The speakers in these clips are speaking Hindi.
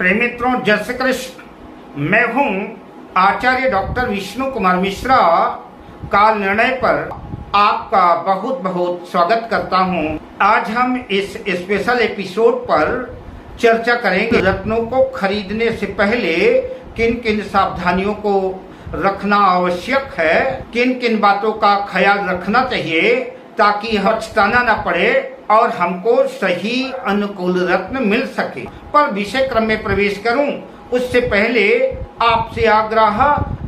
प्रेम मित्रों, जय श्री कृष्ण। मैं हूं आचार्य डॉक्टर विष्णु कुमार मिश्रा। काल निर्णय पर आपका बहुत बहुत स्वागत करता हूं। आज हम इस स्पेशल एपिसोड पर चर्चा करेंगे रत्नों को खरीदने से पहले किन किन सावधानियों को रखना आवश्यक है, किन किन बातों का ख्याल रखना चाहिए ताकि पछताना न पड़े और हमको सही अनुकूल रत्न मिल सके। पर विषय क्रम में प्रवेश करूं उससे पहले आपसे आग्रह,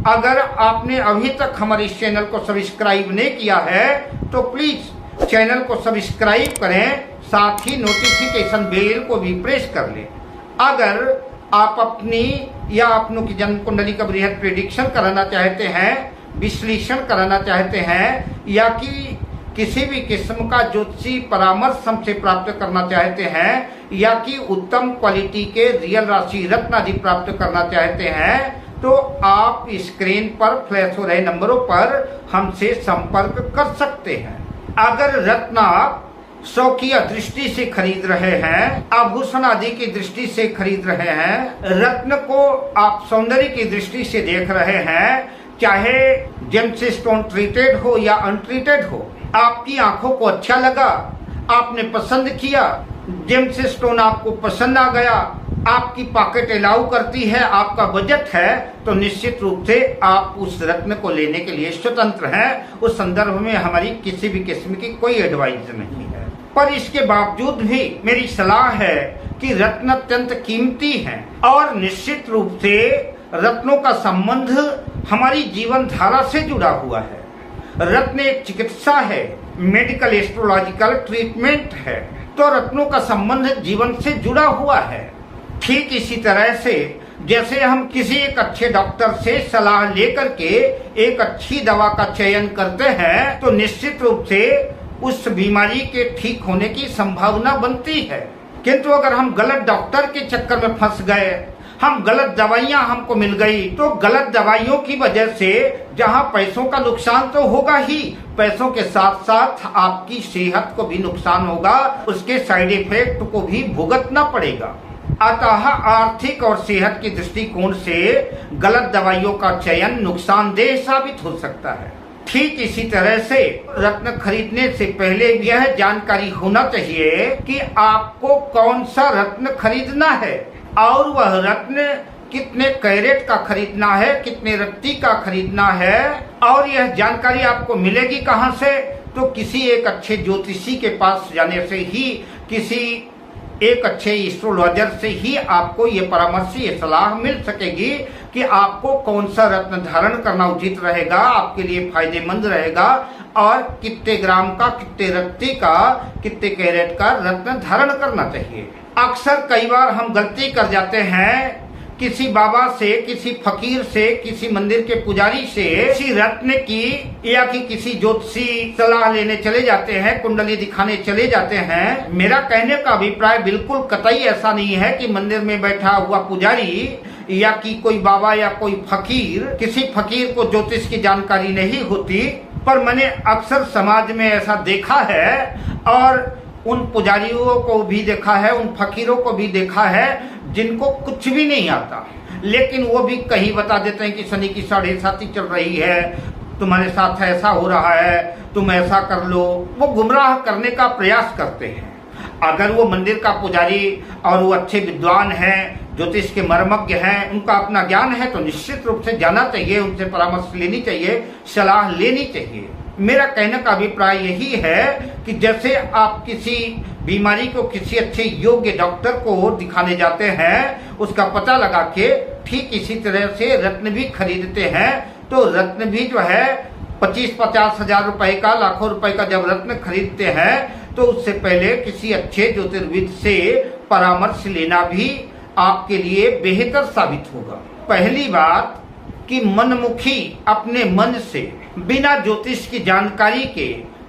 अगर आपने अभी तक हमारे इस चैनल को सब्सक्राइब नहीं किया है तो प्लीज चैनल को सब्सक्राइब करें, साथ ही नोटिफिकेशन बेल को भी प्रेस कर लें। अगर आप अपनी या अपनों की जन्म कुंडली का बृहद प्रेडिक्शन कराना चाहते हैं, विश्लेषण कराना चाहते हैं, या कि किसी भी किस्म का ज्योतिषी परामर्श हमसे प्राप्त करना चाहते हैं, या कि उत्तम क्वालिटी के रियल राशि रत्न आदि प्राप्त करना चाहते हैं, तो आप स्क्रीन पर फ्लैश हो रहे नंबरों पर हमसे संपर्क कर सकते हैं। अगर रत्न आप शौकिया दृष्टि से खरीद रहे हैं, आभूषण आदि की दृष्टि से खरीद रहे हैं, रत्न को आप सौंदर्य की दृष्टि से देख रहे हैं, चाहे जेम्स स्टोन ट्रीटेड हो या अनट्रीटेड हो, आपकी आंखों को अच्छा लगा, आपने पसंद किया, जेम्स स्टोन आपको पसंद आ गया, आपकी पॉकेट अलाउ करती है, आपका बजट है, तो निश्चित रूप से आप उस रत्न को लेने के लिए स्वतंत्र हैं। उस संदर्भ में हमारी किसी भी किस्म की कोई एडवाइस नहीं है। पर इसके बावजूद भी मेरी सलाह है कि रत्न अत्यंत कीमती हैं और निश्चित रूप से रत्नों का संबंध हमारी जीवन धारा से जुड़ा हुआ है। रत्न एक चिकित्सा है, मेडिकल एस्ट्रोलॉजिकल ट्रीटमेंट है, तो रत्नों का संबंध जीवन से जुड़ा हुआ है। ठीक इसी तरह से जैसे हम किसी एक अच्छे डॉक्टर से सलाह लेकर के एक अच्छी दवा का चयन करते हैं, तो निश्चित रूप से उस बीमारी के ठीक होने की संभावना बनती है। किंतु अगर हम गलत डॉक्टर के चक्कर में फंस गए, हम गलत दवाइयां हमको मिल गई, तो गलत दवाइयों की वजह से जहां पैसों का नुकसान तो होगा ही, पैसों के साथ साथ आपकी सेहत को भी नुकसान होगा, उसके साइड इफेक्ट को भी भुगतना पड़ेगा। अतः आर्थिक और सेहत की दृष्टिकोण से गलत दवाइयों का चयन नुकसानदेह साबित हो सकता है। ठीक इसी तरह से रत्न खरीदने से पहले यह जानकारी होना चाहिए कि आपको कौन सा रत्न खरीदना है और वह रत्न कितने कैरेट का खरीदना है, कितने रत्ती का खरीदना है। और यह जानकारी आपको मिलेगी कहां से? तो किसी एक अच्छे ज्योतिषी के पास जाने से ही, किसी एक अच्छे एस्ट्रोलॉजर से ही आपको ये परामर्श, ये सलाह मिल सकेगी कि आपको कौन सा रत्न धारण करना उचित रहेगा, आपके लिए फायदेमंद रहेगा, और कितने ग्राम का, कितने रत्ती का, कितने कैरेट का रत्न धारण करना चाहिए। अक्सर कई बार हम गलती कर जाते हैं, किसी बाबा से, किसी फकीर से, किसी मंदिर के पुजारी से किसी रत्न की या कि किसी ज्योतिषी सलाह लेने चले जाते हैं, कुंडली दिखाने चले जाते हैं। मेरा कहने का अभिप्राय बिल्कुल कतई ऐसा नहीं है कि मंदिर में बैठा हुआ पुजारी या कि कोई बाबा या कोई फकीर, किसी फकीर को ज्योतिष की जानकारी नहीं होती। पर मैंने अक्सर समाज में ऐसा देखा है और उन पुजारियों को भी देखा है, उन फकीरों को भी देखा है जिनको कुछ भी नहीं आता, लेकिन वो भी कहीं बता देते हैं कि शनि की 7.5 चल रही है, तुम्हारे साथ ऐसा हो रहा है, तुम ऐसा कर लो। वो गुमराह करने का प्रयास करते हैं। अगर वो मंदिर का पुजारी और वो अच्छे विद्वान हैं, ज्योतिष के मर्मज्ञ हैं, उनका अपना ज्ञान है, तो निश्चित रूप से जाना चाहिए, उनसे परामर्श लेनी चाहिए, सलाह लेनी चाहिए। मेरा कहने का अभिप्राय यही है कि जैसे आप किसी बीमारी को किसी अच्छे योग्य डॉक्टर को दिखाने जाते हैं, उसका पता लगा के ठीक इसी तरह से रत्न भी खरीदते हैं। तो रत्न भी जो है 25-50 हजार रुपए का, लाखों रुपए का जब रत्न खरीदते हैं, तो उससे पहले किसी अच्छे ज्योतिर्विद से परामर्श लेना भी आपके लिए बेहतर साबित होगा। पहली बात कि मनमुखी अपने मन से, बिना ज्योतिष की जानकारी के,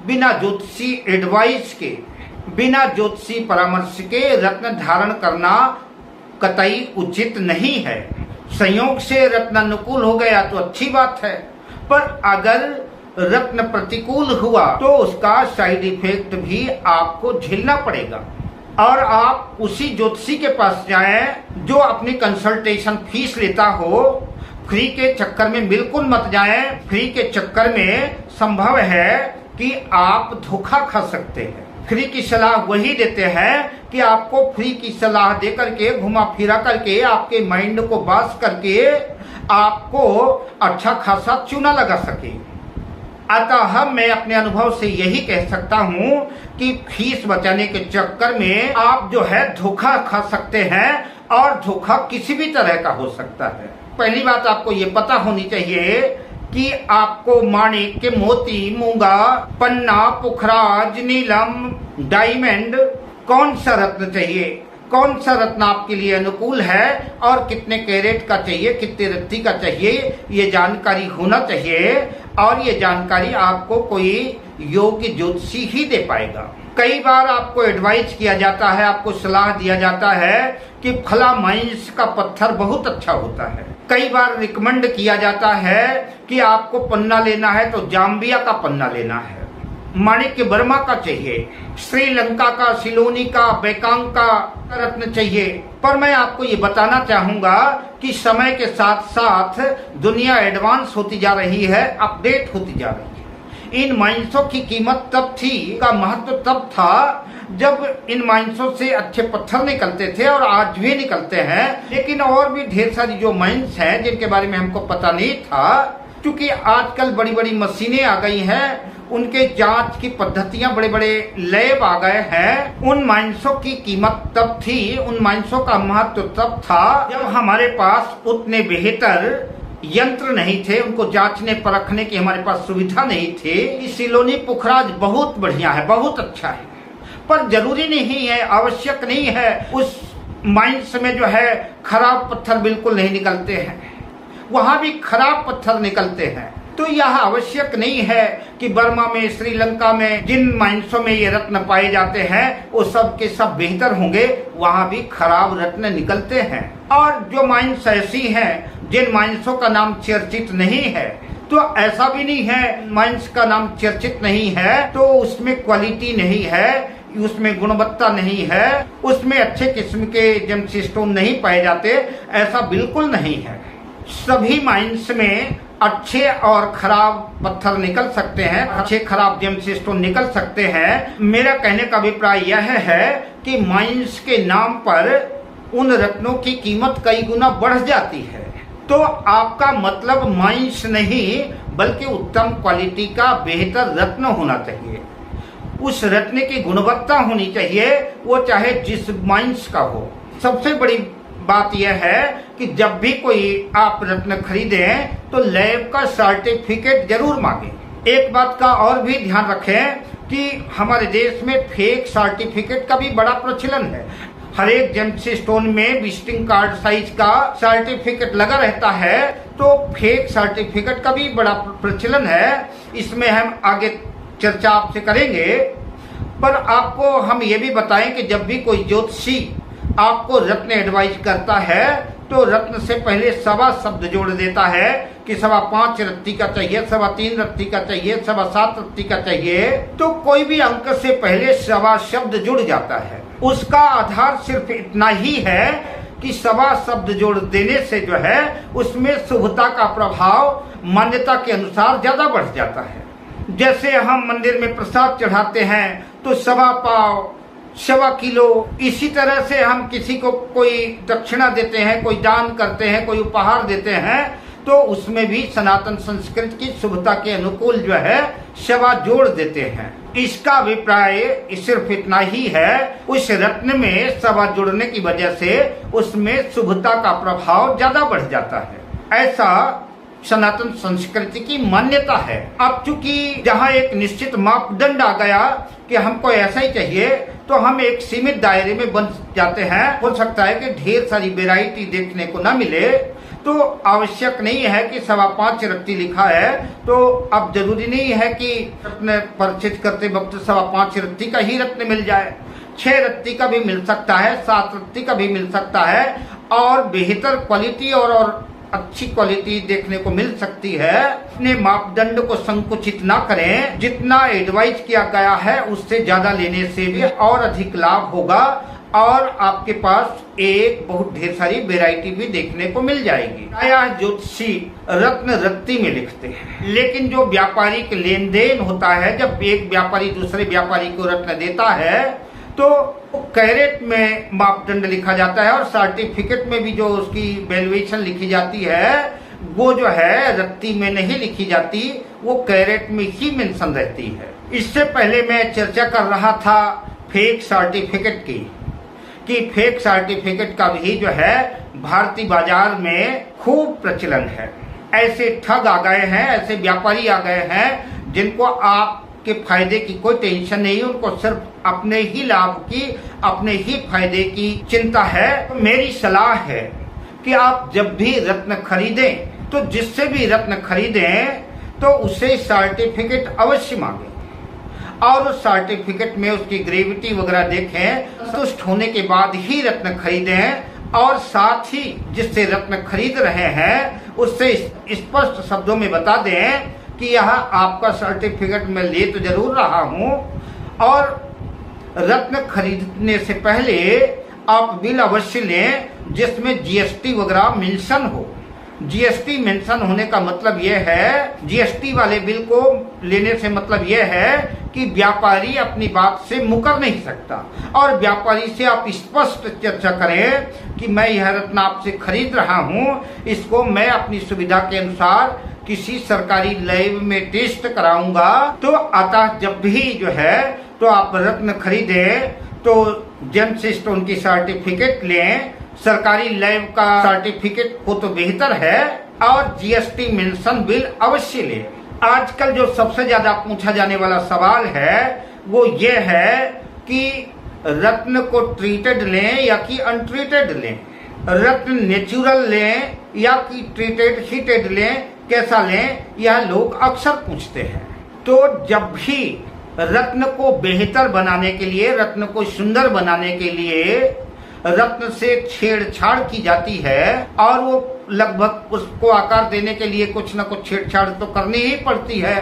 बिना ज्योतिषी एडवाइस के, बिना ज्योतिषी परामर्श के रत्न धारण करना कतई उचित नहीं है। संयोग से रत्न अनुकूल हो गया तो अच्छी बात है, पर अगर रत्न प्रतिकूल हुआ तो उसका साइड इफेक्ट भी आपको झेलना पड़ेगा। और आप उसी ज्योतिषी के पास जाएं जो अपनी कंसल्टेशन फीस लेता हो। फ्री के चक्कर में बिल्कुल मत जाएं। फ्री के चक्कर में संभव है कि आप धोखा खा सकते हैं। फ्री की सलाह वही देते हैं कि आपको फ्री की सलाह दे करके, घुमा फिरा करके, आपके माइंड को बास करके आपको अच्छा खासा चूना लगा सके। अतः मैं अपने अनुभव से यही कह सकता हूँ कि फीस बचाने के चक्कर में आप जो है धोखा खा सकते हैं, और धोखा किसी भी तरह का हो सकता है। पहली बात आपको ये पता होनी चाहिए कि आपको माणिक्य, मोती, मूंगा, पन्ना, पुखराज, नीलम, डायमंड, कौन सा रत्न चाहिए, कौन सा रत्न आपके लिए अनुकूल है और कितने कैरेट का चाहिए, कितने रत्ती का चाहिए, ये जानकारी होना चाहिए। और ये जानकारी आपको कोई योग्य ज्योतिषी ही दे पाएगा। कई बार आपको एडवाइस किया जाता है, आपको सलाह दिया जाता है कि फला माइंस का पत्थर बहुत अच्छा होता है। कई बार रिकमेंड किया जाता है कि आपको पन्ना लेना है तो जाम्बिया का पन्ना लेना है, माणिक्य वर्मा का चाहिए, श्रीलंका का, सिलोनी का, बेकांग का रत्न चाहिए। पर मैं आपको ये बताना चाहूंगा कि समय के साथ साथ दुनिया एडवांस होती जा रही है, अपडेट होती जा रही है। इन माइंसों की कीमत तब थी, का महत्व तब था जब इन माइंसों से अच्छे पत्थर निकलते थे, और आज भी निकलते हैं। लेकिन और भी ढेर सारी जो माइंस हैं जिनके बारे में हमको पता नहीं था, क्योंकि आजकल बड़ी बड़ी मशीनें आ गई हैं, उनके जांच की पद्धतियां, बड़े बड़े लैब आ गए हैं। उन माइंसों की कीमत तब थी, उन माइंसों का महत्व तब था जब हमारे पास उतने बेहतर यंत्र नहीं थे, उनको जांचने परखने की हमारे पास सुविधा नहीं थी। सिलोनी पुखराज बहुत बढ़िया है, बहुत अच्छा है, पर जरूरी नहीं है, आवश्यक नहीं है उस माइंस में जो है खराब पत्थर बिल्कुल नहीं निकलते हैं, वहां भी खराब पत्थर निकलते हैं। तो यह आवश्यक नहीं है कि बर्मा में, श्रीलंका में जिन माइंसों में ये रत्न पाए जाते हैं वो सब के सब बेहतर होंगे, वहां भी खराब रत्न निकलते हैं। और जो माइंस ऐसी हैं जिन माइंसों का नाम चर्चित नहीं है, तो ऐसा भी नहीं है माइंस का नाम चर्चित नहीं है तो उसमें क्वालिटी नहीं है, उसमें गुणवत्ता नहीं है, उसमें अच्छे किस्म के जेमस्टोन नहीं पाए जाते, ऐसा बिल्कुल नहीं है। सभी माइंस में अच्छे और खराब पत्थर निकल सकते हैं, अच्छे खराब जेमस्टोन निकल सकते हैं। मेरा कहने का अभिप्राय यह है कि माइंस के नाम पर उन रत्नों की कीमत कई गुना बढ़ जाती है। तो आपका मतलब माइंस नहीं बल्कि उत्तम क्वालिटी का बेहतर रत्न होना चाहिए। उस रत्न की गुणवत्ता होनी चाहिए, वो चाहे जिस माइंस का हो। सबसे बड़ी बात यह है कि जब भी कोई आप रत्न खरीदें तो लैब का सर्टिफिकेट जरूर मांगे। एक बात का और भी ध्यान रखें कि हमारे देश में फेक सर्टिफिकेट का भी बड़ा प्रचलन है। हर एक जेमस्टोन में विजिटिंग कार्ड साइज का सर्टिफिकेट लगा रहता है, तो फेक सर्टिफिकेट का भी बड़ा प्रचलन है। इसमें हम आगे चर्चा आपसे करेंगे। पर आपको हम ये भी बताएं कि जब भी कोई ज्योतिषी आपको रत्न एडवाइज करता है तो रत्न से पहले सवा शब्द जोड़ देता है कि 5.25 रत्ती का चाहिए, 3.25 रत्ती का चाहिए, 7.25 रत्ती का चाहिए। तो कोई भी अंक से पहले सवा शब्द जुड़ जाता है। उसका आधार सिर्फ इतना ही है कि सवा शब्द जोड़ देने से जो है उसमें शुभता का प्रभाव मान्यता के अनुसार ज्यादा बढ़ जाता है। जैसे हम मंदिर में प्रसाद चढ़ाते हैं तो 1.25 पाव, 1.25 किलो, इसी तरह से हम किसी को कोई दक्षिणा देते हैं, कोई दान करते हैं, कोई उपहार देते हैं, तो उसमें भी सनातन संस्कृति की शुभता के अनुकूल जो है 1.25 जोड़ देते हैं। इसका अभिप्राय सिर्फ इतना ही है, उस रत्न में 1.25 जोड़ने की वजह से उसमें शुभता का प्रभाव ज्यादा बढ़ जाता है। ऐसा सनातन संस्कृति की मान्यता है। अब चूंकि जहाँ एक निश्चित मापदंड आ गया कि हमको ऐसा ही चाहिए, तो हम एक सीमित दायरे में बन जाते हैं। हो सकता है कि ढेर सारी वैरायटी देखने को न मिले, तो आवश्यक नहीं है कि 5.25 रत्ती लिखा है तो अब जरूरी नहीं है कि रत्न परचेज करते वक्त 5.25 रत्ती का ही रत्न मिल जाए। 6 रत्ती का भी मिल सकता है, 7 रत्ती का भी मिल सकता है, और बेहतर क्वालिटी और अच्छी क्वालिटी देखने को मिल सकती है। अपने मापदंड को संकुचित ना करें, जितना एडवाइज किया गया है उससे ज्यादा लेने से भी और अधिक लाभ होगा और आपके पास एक बहुत ढेर सारी वैरायटी भी देखने को मिल जाएगी। प्रायः ज्योतिषी रत्न रत्ती में लिखते हैं, लेकिन जो व्यापारिक लेन देन होता है, जब एक व्यापारी दूसरे व्यापारी को रत्न देता है तो कैरेट में मापदंड लिखा जाता है और सर्टिफिकेट में भी जो उसकी वैल्यूएशन लिखी जाती है वो जो है रत्ती में नहीं लिखी जाती, वो कैरेट में ही मेंशन रहती है। इससे पहले मैं चर्चा कर रहा था फेक सर्टिफिकेट की, कि फेक सर्टिफिकेट का भी जो है भारतीय बाजार में खूब प्रचलन है। ऐसे ठग आ गए हैं, ऐसे व्यापारी आ गए हैं जिनको आपके फायदे की कोई टेंशन नहीं, उनको सिर्फ अपने ही लाभ की, अपने ही फायदे की चिंता है। तो मेरी सलाह है कि आप जब भी रत्न खरीदें तो जिससे भी रत्न खरीदें तो उसे सर्टिफिकेट अवश्य मांगें और उस सर्टिफिकेट में उसकी ग्रेविटी वगैरह देखें। संतुष्ट होने के बाद ही रत्न खरीदें और साथ ही जिससे रत्न खरीद रहे हैं उससे स्पष्ट शब्दों में बता दें कि यह आपका सर्टिफिकेट मैं ले तो जरूर रहा हूं और रत्न खरीदने से पहले आप बिल अवश्य लें जिसमें जीएसटी वगैरह मेंशन हो। जीएसटी मेंशन होने का मतलब यह है, जीएसटी वाले बिल को लेने से मतलब यह है कि व्यापारी अपनी बात से मुकर नहीं सकता और व्यापारी से आप स्पष्ट चर्चा करें कि मैं यह रत्न आपसे खरीद रहा हूं, इसको मैं अपनी सुविधा के अनुसार किसी सरकारी लैब में टेस्ट कराऊंगा। तो अतः जब भी जो है तो आप रत्न खरीदें तो जेम्स स्टोन की सर्टिफिकेट लें, सरकारी लैब का सर्टिफिकेट हो तो बेहतर है और जीएसटी मेंशन बिल अवश्य लें। आजकल जो सबसे ज्यादा पूछा जाने वाला सवाल है वो ये है कि रत्न को ट्रीटेड लें या कि अनट्रीटेड लें, रत्न नेचुरल लें या कि ट्रीटेड हीटेड लें, कैसा लें, यह लोग अक्सर पूछते हैं। तो जब भी रत्न को बेहतर बनाने के लिए, रत्न को सुंदर बनाने के लिए रत्न से छेड़छाड़ की जाती है और वो लगभग उसको आकार देने के लिए कुछ न कुछ छेड़छाड़ तो करनी ही पड़ती है,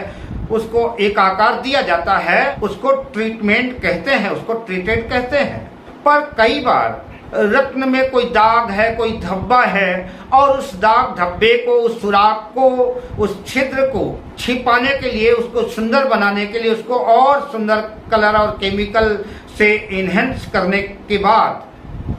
उसको एक आकार दिया जाता है, उसको ट्रीटमेंट कहते हैं, उसको ट्रीटेड कहते हैं। पर कई बार रत्न में कोई दाग है, कोई धब्बा है और उस दाग धब्बे को, उस सुराख को, उस छिद्र को छिपाने के लिए, उसको सुंदर बनाने के लिए, उसको और सुंदर कलर और केमिकल से इनहेंस करने के बाद,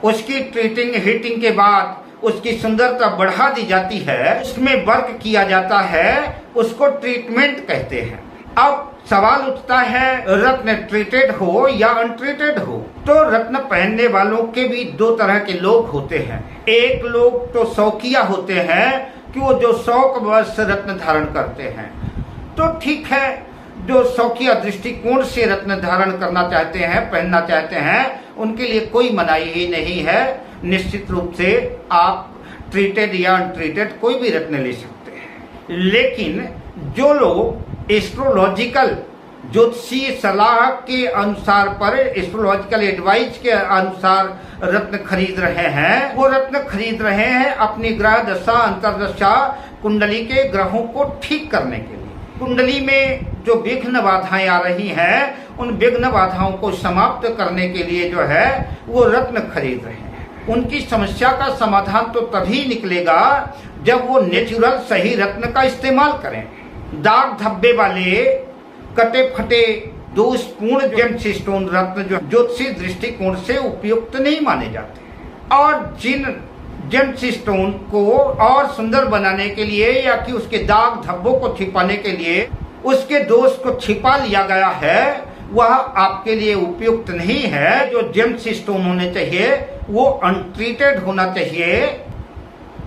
उसकी ट्रीटिंग हीटिंग के बाद उसकी सुंदरता बढ़ा दी जाती है, उसमें वर्क किया जाता है, उसको ट्रीटमेंट कहते हैं। अब सवाल उठता है रत्न ट्रीटेड हो या अनट्रीटेड हो। तो रत्न पहनने वालों के भी दो तरह के लोग होते हैं। एक लोग तो शौकिया होते हैं कि वो जो शौक बस रत्न धारण करते हैं, तो ठीक है, जो शौकिया दृष्टिकोण से रत्न धारण करना चाहते हैं, पहनना चाहते हैं, उनके लिए कोई मनाही ही नहीं है। निश्चित रूप से आप ट्रीटेड या अनट्रीटेड कोई भी रत्न ले सकते हैं। लेकिन जो लोग एस्ट्रोलॉजिकल ज्योतिषीय सलाह के अनुसार पर, एस्ट्रोलॉजिकल एडवाइस के अनुसार रत्न खरीद रहे हैं, वो रत्न खरीद रहे हैं अपनी ग्रह दशा, अंतर्दशा, कुंडली के ग्रहों को ठीक करने के लिए। कुंडली में जो विघ्न बाधाएं आ रही हैं, उन विघ्न बाधाओं को समाप्त करने के लिए जो है वो रत्न खरीद रहे हैं। उनकी समस्या का समाधान तो तभी निकलेगा जब वो नेचुरल सही रत्न का इस्तेमाल करें। दाग धब्बे वाले, कटे फटे, दोषपूर्ण जेम्स स्टोन रत्न जो ज्योतिषीय दृष्टिकोण से उपयुक्त नहीं माने जाते और जिन जेम्स स्टोन को और सुंदर बनाने के लिए या कि उसके दाग धब्बों को छिपाने के लिए उसके दोष को छिपा लिया गया है, वह आपके लिए उपयुक्त नहीं है। जो जेम्स स्टोन होने चाहिए वो अनट्रीटेड होना चाहिए,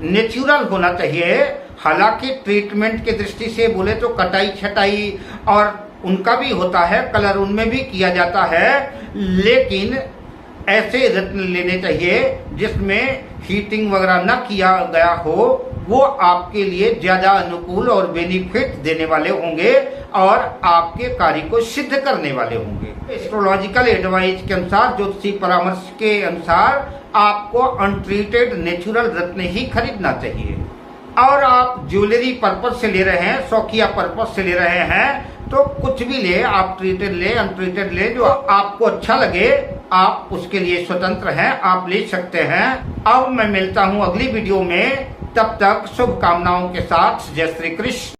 नेचुरल होना चाहिए। हालांकि ट्रीटमेंट की दृष्टि से बोले तो कटाई छटाई और उनका भी होता है, कलर उनमें भी किया जाता है, लेकिन ऐसे रत्न लेने चाहिए जिसमें हीटिंग वगैरह न किया गया हो, वो आपके लिए ज्यादा अनुकूल और बेनिफिट देने वाले होंगे और आपके कार्य को सिद्ध करने वाले होंगे। एस्ट्रोलॉजिकल एडवाइस के अनुसार, ज्योतिषीय परामर्श के अनुसार आपको अनट्रीटेड नेचुरल रत्न ही खरीदना चाहिए। और आप ज्वेलरी पर्पज से ले रहे हैं, शौकिया पर्पज से ले रहे हैं, तो कुछ भी ले, आप ट्रीटेड ले, अनट्रीटेड ले, जो आपको अच्छा लगे आप उसके लिए स्वतंत्र हैं, आप ले सकते हैं। अब मैं मिलता हूं अगली वीडियो में, तब तक शुभकामनाओं के साथ। जय श्री कृष्ण।